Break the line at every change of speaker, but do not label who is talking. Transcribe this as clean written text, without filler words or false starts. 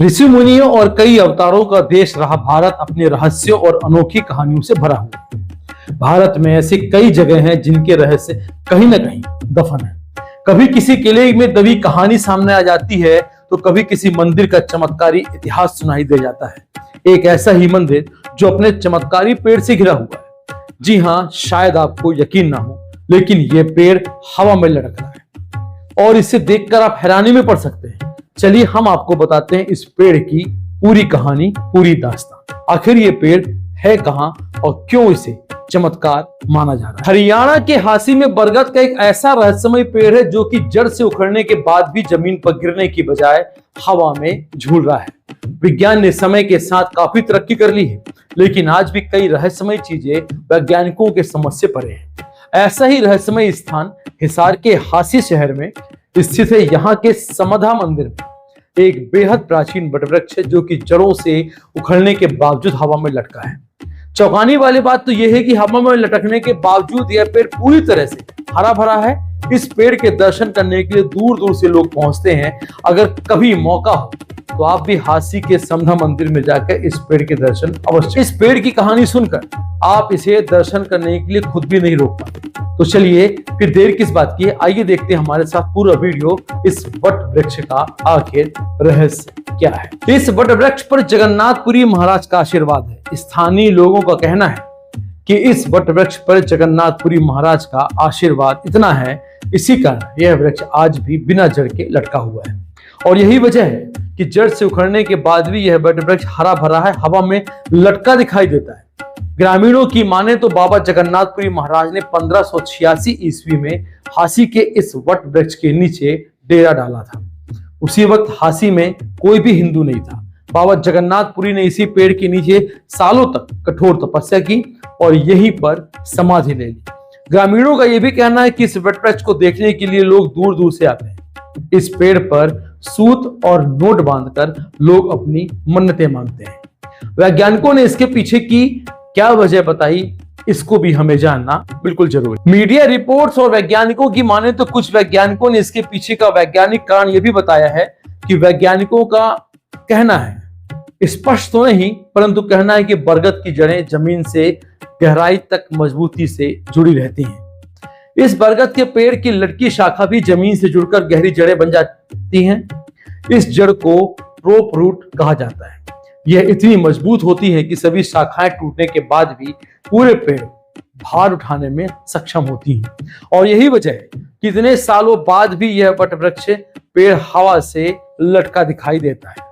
ऋषि मुनियों और कई अवतारों का देश रहा भारत अपने रहस्यों और अनोखी कहानियों से भरा हुआ है। भारत में ऐसी कई जगह हैं जिनके रहस्य कहीं ना कहीं दफन है। कभी किसी किले में दबी कहानी सामने आ जाती है तो कभी किसी मंदिर का चमत्कारी इतिहास सुनाई दे जाता है। एक ऐसा ही मंदिर जो अपने चमत्कारी पेड़ से घिरा हुआ है। जी हाँ, शायद आपको यकीन ना हो, लेकिन यह पेड़ हवा में लटक रहा है और इसे देखकर आप हैरानी में पड़ सकते हैं। चलिए हम आपको बताते हैं इस पेड़ की पूरी कहानी, पूरी दास्तान। आखिर ये पेड़ है कहां और क्यों इसे चमत्कार माना जा रहा है। हरियाणा के हासी में बरगद का एक ऐसा रहस्यमय पेड़ है जो कि जड़ से उखड़ने के बाद भी जमीन पर गिरने की बजाय हवा में झूल रहा है। विज्ञान ने समय के साथ काफी तरक्की कर ली है, लेकिन आज भी कई रहस्यमय चीजें वैज्ञानिकों के समझ से परे हैं। ऐसा ही रहस्यमय स्थान हिसार के हासी शहर में स्थित है। यहाँ के समाधा मंदिर में एक बेहद प्राचीन वटवृक्ष है जो कि जड़ों से उखड़ने के बावजूद हवा में लटका है। चौंकाने वाली बात तो यह है कि हवा में लटकने के बावजूद यह पेड़ पूरी तरह से हरा भरा है। इस पेड़ के दर्शन करने के लिए दूर दूर से लोग पहुंचते हैं। अगर कभी मौका हो तो आप भी हासी के समधा मंदिर में जाकर इस पेड़ के दर्शन अवश्य। इस पेड़ की कहानी सुनकर आप इसे दर्शन करने के लिए खुद भी नहीं रोक पाते। तो चलिए फिर देर किस बात की है, आइए देखते हैं हमारे साथ पूरा वीडियो इस वट वृक्ष का आखिर रहस्य क्या है। इस वट वृक्ष पर जगन्नाथपुरी महाराज का आशीर्वाद है। स्थानीय लोगों का कहना है कि इस वट वृक्ष पर जगन्नाथपुरी महाराज का आशीर्वाद इतना है, इसी कारण यह वृक्ष आज भी बिना जड़ के लटका हुआ है। और यही वजह है कि जड़ से उखड़ने के बाद भी यह वट वृक्ष हरा भरा है, हवा में लटका दिखाई देता है। ग्रामीणों की माने तो बाबा जगन्नाथपुरी महाराज ने 1586 ईस्वी में हासी के इस वट वृक्ष के नीचे डेरा डाला था। उसी वक्त हासी में कोई भी हिंदू नहीं था। बाबा जगन्नाथपुरी ने इसी पेड़ के नीचे सालों तक कठोर तपस्या की और यहीं पर समाधि ले ली। ग्रामीणों का यह भी कहना है कि इस वट वृक्ष को देखने के लिए लोग दूर दूर से आते हैं। इस पेड़ पर सूत और नोट बांधकर लोग अपनी मन्नतें मांगते हैं। वैज्ञानिकों ने इसके पीछे की क्या वजह बताई, इसको भी हमें जानना बिल्कुल जरूरी। मीडिया रिपोर्ट्स और वैज्ञानिकों की माने तो कुछ वैज्ञानिकों ने इसके पीछे का वैज्ञानिक कारण यह भी बताया है कि वैज्ञानिकों का कहना है, स्पष्ट तो नहीं परंतु कहना है कि बरगद की जड़ें जमीन से गहराई तक मजबूती से जुड़ी रहती हैं। इस बरगद के पेड़ की लटकी शाखा भी जमीन से जुड़कर गहरी जड़ें बन जाती हैं। इस जड़ को प्रोप रूट कहा जाता है। यह इतनी मजबूत होती है कि सभी शाखाएं टूटने के बाद भी पूरे पेड़ भार उठाने में सक्षम होती हैं। और यही वजह है कि इतने सालों बाद भी यह वट वृक्ष पेड़ हवा से लटका दिखाई देता है।